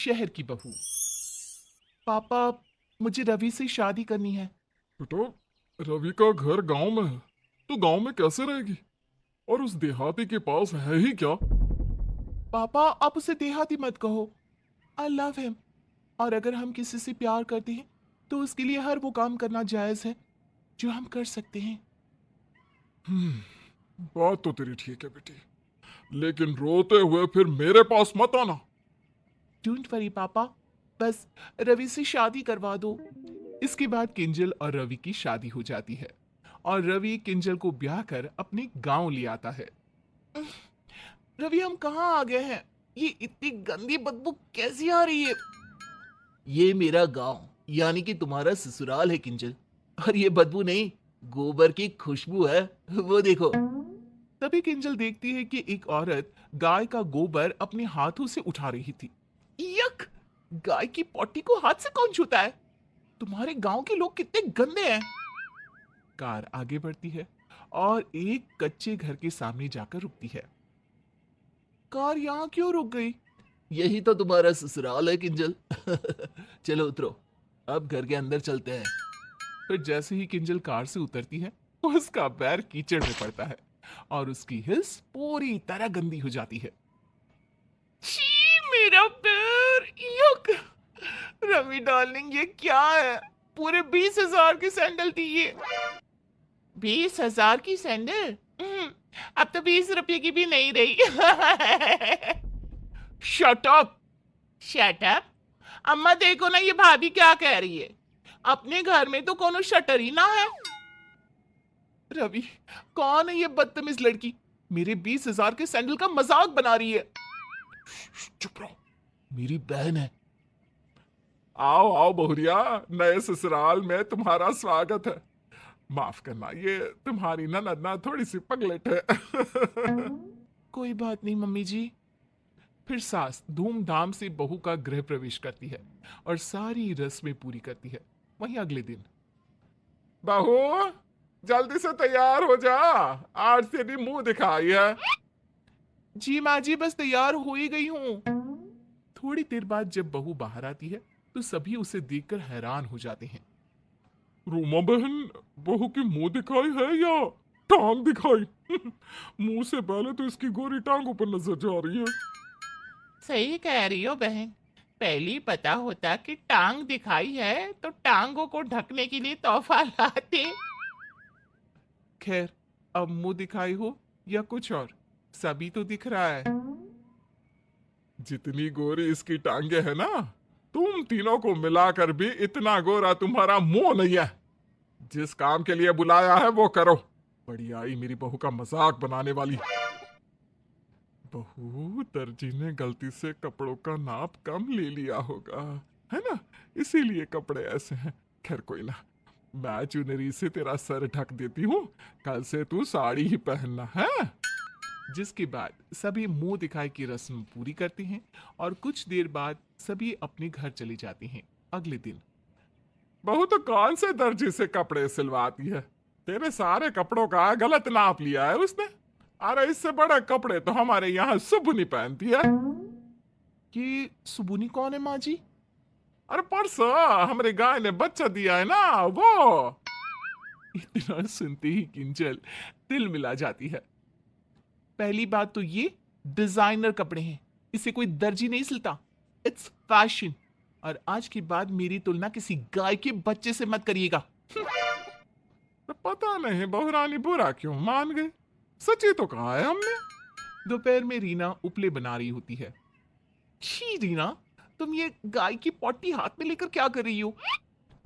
शहर की बहू। पापा, मुझे रवि से शादी करनी है। बेटा, रवि का घर गांव में है। तो गांव में कैसे रहेगी? और उस देहाती के पास है ही क्या? पापा, आप उसे देहाती मत कहो। I love him. और अगर हम किसी से प्यार करते हैं तो उसके लिए हर वो काम करना जायज है जो हम कर सकते हैं। बात तो तेरी ठीक है बेटी, लेकिन रोते हुए फिर मेरे पास मत आना। डोंट वरी पापा, बस रवि से शादी करवा दो। इसके बाद किंजल और रवि की शादी हो जाती है और रवि किंजल को ब्याह कर अपने गांव ले आता है। रवि, हम कहाँ आ गए हैं? ये इतनी गंदी बदबू कैसी आ रही है? ये मेरा गांव यानी कि तुम्हारा ससुराल है किंजल। और ये बदबू नहीं, गोबर की खुशबू है। वो देखो। तभी किंजल देखती है कि एक औरत गाय का गोबर अपने हाथों से उठा रही थी। यक! गाय की पॉटी को हाथ से कौन छूता है? तुम्हारे गांव के लोग कितने गंदे हैं। कार आगे बढ़ती है और एक कच्चे घर के सामने जाकर रुकती है। कार यहाँ क्यों रुक गई? यही तो तुम्हारा ससुराल है किंजल। चलो उतरो, अब घर के अंदर चलते हैं। फिर जैसे ही किंजल कार से उतरती है, उसका पैर कीचड़ में पड़ता है और उसकी हिल्स पूरी तरह गंदी हो जाती है। छी, मेरा पैर! युक! रवि डार्लिंग, ये क्या है? पूरे 20,000 की सैंडल थी ये। 20,000 की सैंडल? अब तो 20 रुपए की भी नहीं रही। Shut up! Shut up! अम्मा देखो ना, ये भाभी क्या कह रही है। अपने घर में तो कोनो शटर ही ना है। रवि, कौन है ये बदतमीज लड़की? मेरे 20,000 के सैंडल का मजाक बना रही है। चुप रहो, मेरी बहन है। आओ आओ बहुरिया, नए ससुराल में तुम्हारा स्वागत है। माफ करना, ये तुम्हारी ननद ना थोड़ी सी पगलेट है। कोई बात नहीं मम्मी जी। फिर सास धूमधाम से बहू का गृह प्रवेश करती है और सारी रस्में पूरी करती है। वहीं अगले दिन, बहू, जल्दी से तैयार हो जा। आज तेरी मुंह दिखाई है। जी माँ जी, बस तैयार हो ही गई हूँ। थोड़ी देर बाद जब बहू बाहर आती है तो सभी उसे देखकर हैरान हो जाते हैं। रूमा बहन, बहू की मुंह दिखाई है या टांग दिखाई? मुंह से पहले तो इसकी गोरी टांगों पर नजर जा रही है। सही कह रही हो बहन। पहले पता होता कि टांग दिखाई है तो टांगों को ढकने के लिए तोहफा लाते। खैर, अब मुंह दिखाई हो या कुछ और, सभी तो दिख रहा है। जितनी गोरी इसकी टांगे है ना, तुम तीनों को मिलाकर भी इतना गोरा तुम्हारा मुंह नहीं है। जिस काम के लिए बुलाया है वो करो। बड़ी आई मेरी बहू का मजाक बनाने वाली। बहू, दर्जी ने गलती से कपड़ों का नाप कम ले लिया होगा, है ना? इसीलिए कपड़े ऐसे हैं। खैर कोई ना, मैं चुनरी से तेरा सर ढक देती हूँ। कल से तू साड़ी ही पहनना है। जिसके बाद सभी मुंह दिखाई की रस्म पूरी करते हैं और कुछ देर बाद सभी अपने घर चले जाते हैं। अगले दिन, बहू तो कौन से दर्जी से कपड़े सिलवाती है? तेरे सारे कपड़ों का गलत नाप लिया है उसने। अरे इससे बड़े कपड़े तो हमारे यहाँ सुबुनी पहनती है। ये सुबुनी कौन है माँ जी? अरे परसों हमारी गाय ने बच्चा दिया है ना, वो। इतना सुनते ही किंजल दिल मिला जाती है। पहली बात तो ये डिजाइनर कपड़े हैं, इसे कोई दर्जी नहीं सिलता। It's fashion. और आज के बाद मेरी तुलना किसी गाय के बच्चे से मत करिएगा। तो पता नहीं बहुरानी बुरा क्यों मान गई। सच्ची तो कहा है हमने। दोपहर में रीना उपले बना रही होती है। छी रीना, तुम ये गाय की पॉटी हाथ में लेकर क्या कर रही हो?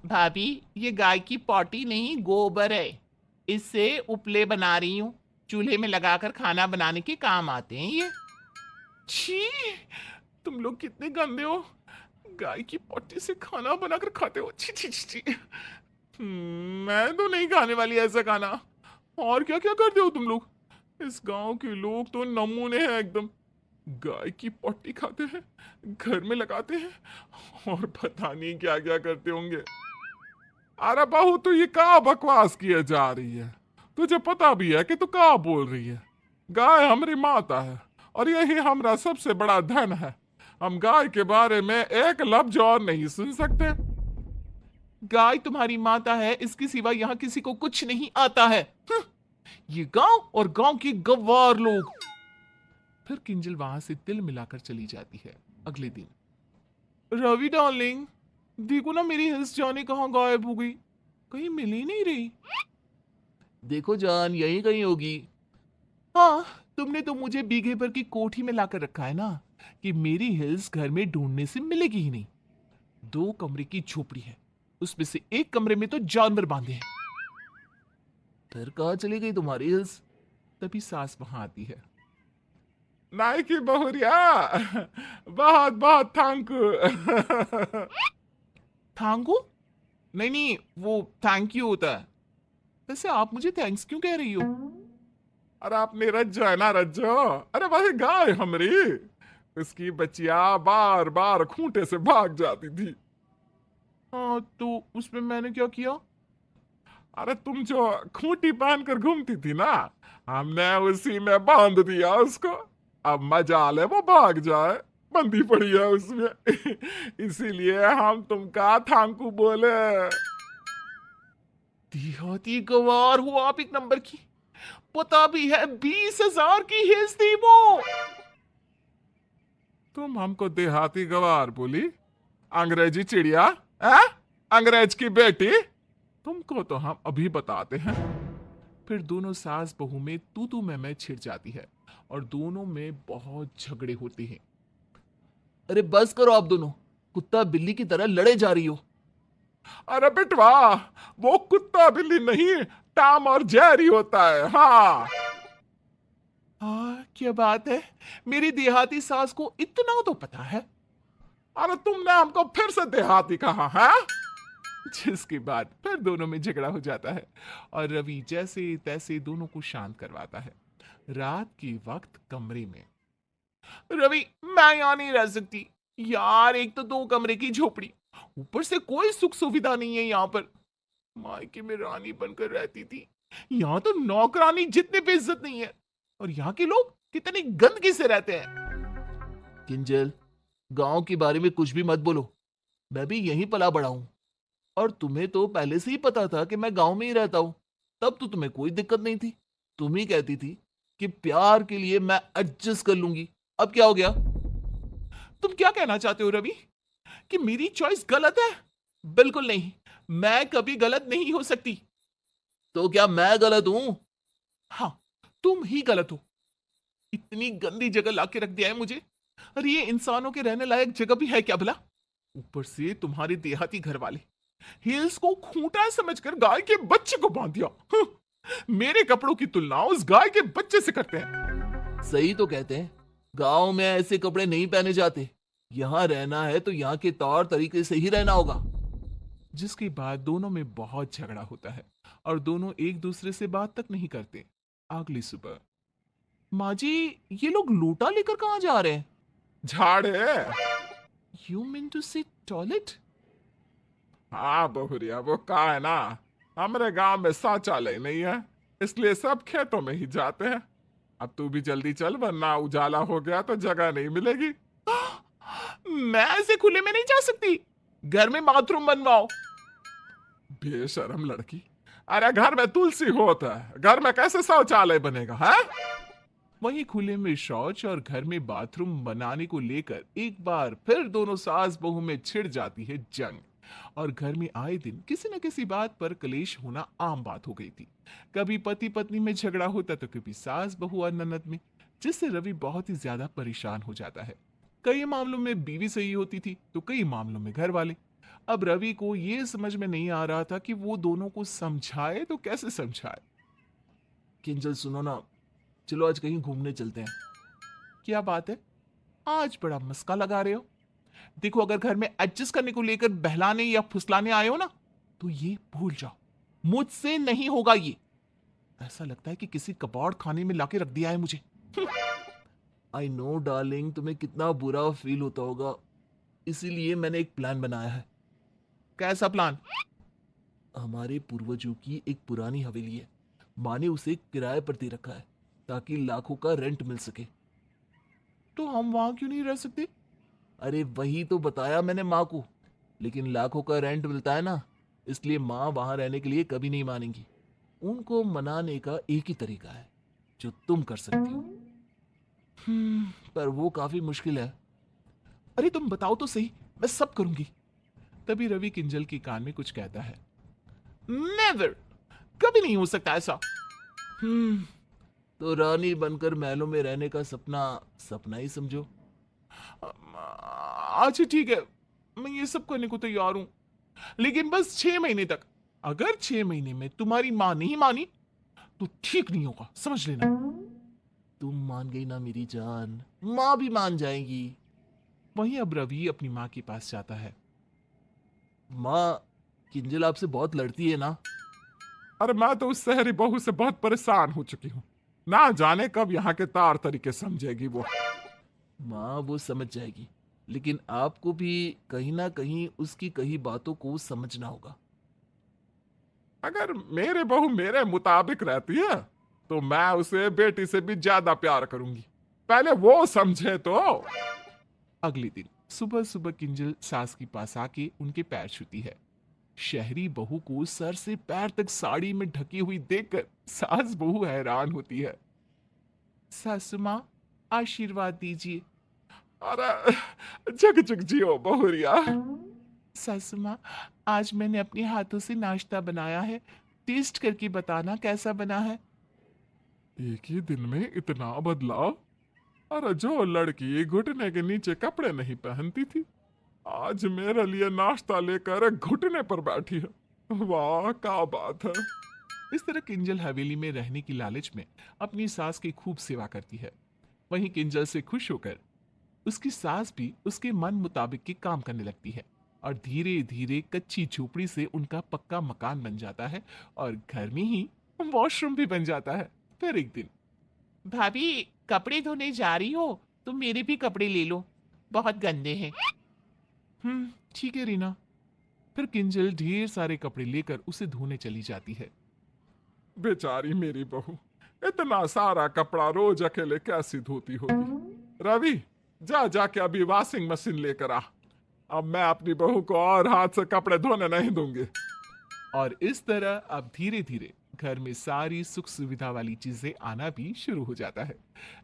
भाभी, ये गाय की पॉटी नहीं, गोबर है। इससे उपले बना रही हूँ। चूल्हे में लगाकर खाना बनाने के काम आते हैं ये। छी! तुम लोग कितने गंदे हो। गाय की पॉटी से खाना बनाकर खाते हो? छी छी छी छी। मैं तो नहीं खाने वाली ऐसा खाना। और क्या क्या करते हो तुम लोग? इस गांव के लोग तो नमूने हैं एकदम। गाय की पॉटी खाते हैं, घर में लगाते हैं और पता नहीं क्या क्या करते होंगे। अरे बहू, तू ये क्या बकवास किए जा रही है? तुझे पता भी है कि तू क्या बोल रही है? गाय हमारी माता है और यही हमारा सबसे बड़ा धन है। हम गाय के बारे में एक लफ्ज और नहीं सुन सकते। गाय तुम्हारी माता है, इसके सिवा यहाँ किसी को कुछ नहीं आता है। ये गांव और गांव के गवार लोग। फिर किंजल वहां से तिल मिलाकर चली जाती है। अगले दिन, रवि डार्लिंग, देखो ना मेरी हिल्स जाने कहाँ गायब हो गई, कहीं मिल ही नहीं रही। देखो जान, यही कहीं होगी। हाँ, तुमने तो मुझे बीघे भर की कोठी में लाकर रखा है ना, कि मेरी हिल्स घर में ढूंढने से मिलेगी ही नहीं। 2 कमरे की झोपड़ी है, उसमें से एक कमरे में तो जानवर बांधे हैं। फिर कहाँ चली गई तुम्हारी हिल्स? तभी सास वहां आती है। नाई की बहुरिया, बहुत बहुत थैंक यू। थैंकू? नहीं नहीं, वो थैंक यू होता है। वैसे आप मुझे थैंक्स क्यों कह रही हो? अरे आपने रज्जो है ना, रज्जो। अरे वही गाय हमरी, उसकी बच्चिया बार बार खूंटे से भाग जाती थी। हाँ, तो उसमें मैंने क्या किया? अरे तुम जो खूंटी बांध कर घूमती थी ना, हमने उसी में बांध दिया उसको। अब मजाल है वो भाग जाए, बंदी पड़ी है उसमें। इसीलिए हम तुमका थांकू बोले। देहाती गवार हो आप एक नंबर की। पता भी है 20,000 की हिल्स थी वो। तुम हमको देहाती गवार बोली, अंग्रेजी चिड़िया, है? अंग्रेज की बेटी। तुमको तो हम अभी बताते हैं। फिर दोनों सास बहू में तू मैं छिड़ जाती है और दोनों में बहुत झगड़े होते हैं। अरे बस करो आप दोनों, कुत्ता बिल्ली की तरह लड़े जा रही हो। अरे बिटवा, वो कुत्ता बिल्ली नहीं, टॉम और जेरी होता है। हाँ, हाँ, क्या बात है, मेरी देहाती सास को इतना तो पता है। अरे तुमने हमको फिर से देहाती कहा है। जिसके बाद फिर दोनों में झगड़ा हो जाता है और रवि जैसे तैसे दोनों को शांत करवाता है। रात के वक्त कमरे में, रवि मैं यहां नहीं रह सकती यार, एक तो 2 कमरे की झोपड़ी, ऊपर से कोई सुख सुविधा नहीं है यहाँ पर। मायके में रानी बनकर रहती थी, यहाँ तो नौकरानी जितने पे इज्जत नहीं है, और यहाँ के लोग कितनी गंदगी से रहते हैं। किंजल, गांव के बारे में कुछ भी मत बोलो, मैं भी यहीं पला बड़ा हूं, और तुम्हें तो पहले से ही पता था कि मैं गांव में ही रहता हूं, तब तो तुम्हें कोई दिक्कत नहीं थी। तुम ही कहती थी कि प्यार के लिए मैं एडजस्ट कर लूंगी, अब क्या हो गया? तुम क्या कहना चाहते हो रवि, कि मेरी चॉइस गलत है? बिल्कुल नहीं, मैं कभी गलत नहीं हो सकती। तो क्या मैं गलत हूं? हाँ, तुम ही गलत हो। इतनी गंदी जगह लाके रख दिया है मुझे, और ये इंसानों के रहने लायक जगह भी है क्या भला? ऊपर से तुम्हारे देहाती घर वाले हिल्स को खूंटा समझकर गाय के बच्चे को बांध दिया। मेरे कपड़ों की तुलना उस गाय के बच्चे से करते हैं। सही तो कहते हैं, गांव में ऐसे कपड़े नहीं पहने जाते, यहां रहना है तो यहाँ के तौर तरीके से ही रहना होगा। जिसके बाद दोनों में बहुत झगड़ा होता है और दोनों एक दूसरे से बात तक नहीं करते। अगली सुबह, माँ जी, ये लोग लोटा लेकर कहाँ जा रहे हैं? झाड़े। यू मीन टू से टॉयलेट? हाँ बहुरिया, वो का है ना, हमारे गांव में शौचालय नहीं है, इसलिए सब खेतों में ही जाते हैं। अब तू भी जल्दी चल, वरना उजाला हो गया तो जगह नहीं मिलेगी। मैं ऐसे खुले में नहीं जा सकती, घर में बाथरूम बनवाओ। बेशरम लड़की, अरे घर में तुलसी होता है, घर में कैसे शौचालय बनेगा है? वहीं खुले में शौच और घर में बाथरूम बनाने को लेकर एक बार फिर दोनों सास बहू में छिड़ जाती है जंग, और घर में आए दिन किसी न किसी बात पर कलेश होना आम बात हो गई थी। कभी पति पत्नी में झगड़ा होता तो कभी सास बहू और ननद में, जिससे रवि बहुत ही ज्यादा परेशान हो जाता है। कई मामलों में बीवी सही होती थी तो कई मामलों में घर वाले। अब रवि को यह समझ में नहीं आ रहा था कि वो दोनों को समझाए तो कैसे समझाए। किंजल सुनो ना, चलो आज कहीं घूमने चलते हैं। क्या बात है, आज बड़ा मस्का लगा रहे हो? देखो, अगर घर में एडजस्ट करने को लेकर बहलाने या फुसलाने आए हो ना, तो ये भूल जाओ, मुझसे नहीं होगा ये। ऐसा लगता है कि किसी कबाड़ खाने में लाके रख दिया है मुझे। आई नो डार्लिंग, तुम्हें कितना बुरा फील होता होगा, इसीलिए मैंने एक प्लान बनाया है। कैसा प्लान? हमारे पूर्वजों की एक पुरानी हवेली है, माँ ने उसे किराए पर दे रखा है ताकि लाखों का रेंट मिल सके। तो हम वहां क्यों नहीं रह सकते? अरे वही तो बताया मैंने माँ को, लेकिन लाखों का रेंट मिलता है ना, इसलिए माँ वहां रहने के लिए कभी नहीं मानेंगी। उनको मनाने का एक ही तरीका है जो तुम कर सकती हो। पर वो काफी मुश्किल है। अरे तुम बताओ तो सही, मैं सब करूंगी। तभी रवि किंजल के कान में कुछ कहता है। नेवर, कभी नहीं हो सकता ऐसा। हम्म तो रानी बनकर महलों में रहने का सपना सपना ही समझो। अच्छा ठीक है, मैं ये सब करने को तैयार हूं, लेकिन बस 6 महीने तक। अगर 6 महीने में तुम्हारी माँ नहीं मानी तो ठीक नहीं होगा, समझ लेना। तुम मान गई ना मेरी जान, माँ भी मान जाएगी। वहीं अब रवि अपनी माँ के पास जाता है। माँ, किंजल आपसे बहुत लड़ती है ना? अरे मैं तो उस शहरी बहू से बहुत परेशान हो चुकी हूँ। ना जाने कब यहाँ के तार तरीके समझेगी वो। माँ वो समझ जाएगी, लेकिन आपको भी कहीं ना कहीं उसकी कही बातों को समझना होगा। अगर मेरे बहू मेरे मुताबिक रहती है तो मैं उसे बेटी से भी ज्यादा प्यार करूंगी। पहले वो समझे तो। अगले दिन सुबह सुबह किंजल सास के पास आके उनके पैर छूती है। शहरी बहू को सर से पैर तक साड़ी में ढकी हुई देखकर सास बहू हैरान होती है। सासू माँ, आशीर्वाद दीजिए। अरे जग जग जियो बहुरिया। सासू माँ, आज मैंने अपने हाथों से नाश्ता बनाया है, टेस्ट करके बताना कैसा बना है। एक ही दिन में इतना बदलाव। अरे जो लड़की घुटने के नीचे कपड़े नहीं पहनती थी, आज मेरे लिए नाश्ता लेकर घुटने पर बैठी है। वाह क्या बात है। इस तरह किंजल हवेली में रहने की लालच में अपनी सास की खूब सेवा करती है। वहीं किंजल से खुश होकर उसकी सास भी उसके मन मुताबिक के काम करने लगती है, और धीरे धीरे कच्ची झोपड़ी से उनका पक्का मकान बन जाता है, और घर में ही वॉशरूम भी बन जाता है। फिर एक दिन, भाभी कपड़े धोने जा रही हो तो मेरे भी कपड़े ले लो, बहुत गंदे हैं। ठीक है रीना। फिर किंजल ढेर सारे कपड़े लेकर उसे धोने चली जाती है। बेचारी मेरी बहू, इतना सारा कपड़ा रोज अकेले कैसी धोती होगी। रवि, जा जाके अभी वॉशिंग मशीन लेकर आ। अब मैं अपनी बहू को और हाथ से कपड़े धोने नहीं दूंगी। और इस तरह अब धीरे धीरे घर में सारी सुख सुविधा वाली चीजें आना भी शुरू हो जाता है।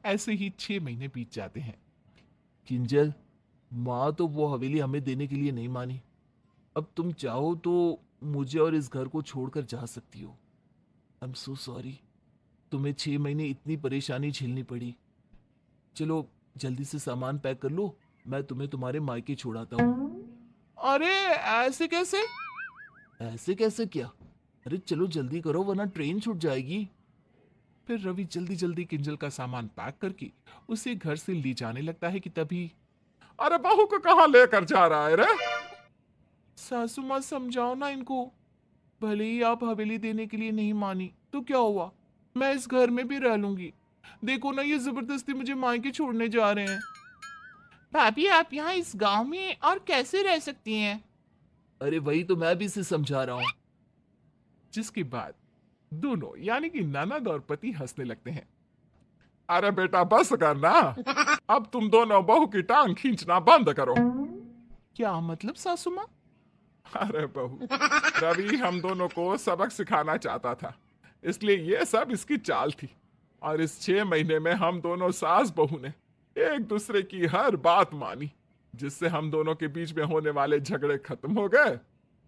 ऐसे ही 6 महीने बीत जाते हैं। किंजल, माँ तो वो हवेली हमें देने के लिए नहीं मानी। अब तुम चाहो तो मुझे और इस घर को छोड़कर जा सकती हो। आई एम सो सॉरी, तुम्हें 6 महीने इतनी परेशानी झेलनी पड़ी। चलो जल्दी से सामान पैक कर लो, मैं तुम्हें तुम्हारे मायके छोड़ाता हूँ। अरे ऐसे कैसे? ऐसे कैसे क्या? अरे चलो जल्दी करो वरना ट्रेन छूट जाएगी। फिर रवि जल्दी जल्दी किंजल का सामान पैक करके उसे घर से ले जाने लगता है कि तभी, अरे बहू को कहाँ लेकर जा रहा है रे? सासू माँ समझाओ ना इनको। भले ही आप हवेली देने के लिए नहीं मानी तो क्या हुआ, मैं इस घर में भी रह लूंगी। देखो ना, ये जबरदस्ती मुझे मायके छोड़ने जा रहे हैं। भाभी आप यहाँ इस गांव में और कैसे रह सकती हैं? अरे वही तो मैं भी इसे समझा रहा हूँ। जिसके बाद दोनों यानी कि ननद और पति हंसने लगते हैं। अरे बेटा बस कर ना। अब तुम दोनों बहू की टांग खींचना बंद करो। क्या मतलब सासू माँ? अरे बहू, रवि हम दोनों को सबक सिखाना चाहता था, इसलिए ये सब इसकी चाल थी। और इस 6 महीने में हम दोनों सास बहू ने एक दूसरे की हर बात मानी, जिससे हम दोनों के बीच में होने वाले झगड़े खत्म हो गए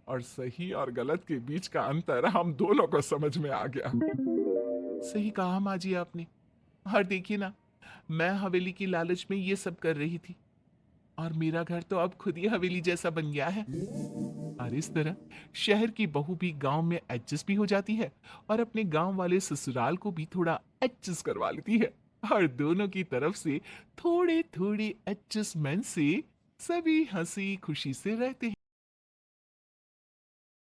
और सही और गलत के बीच का अंतर हम दोनों को समझ में आ गया। सही कहा माँ जी आपने। और देखिए ना, मैं हवेली की लालच में ये सब कर रही थी, और मेरा घर तो अब खुद ही हवेली जैसा बन गया है। और इस तरह शहर की बहू भी गांव में एडजस्ट भी हो जाती है, और अपने गांव वाले ससुराल को भी थोड़ा एडजस्ट करवा लेती है। और दोनों की तरफ से थोड़े थोड़े एडजस्टमेंट से सभी हंसी खुशी से रहते हैं।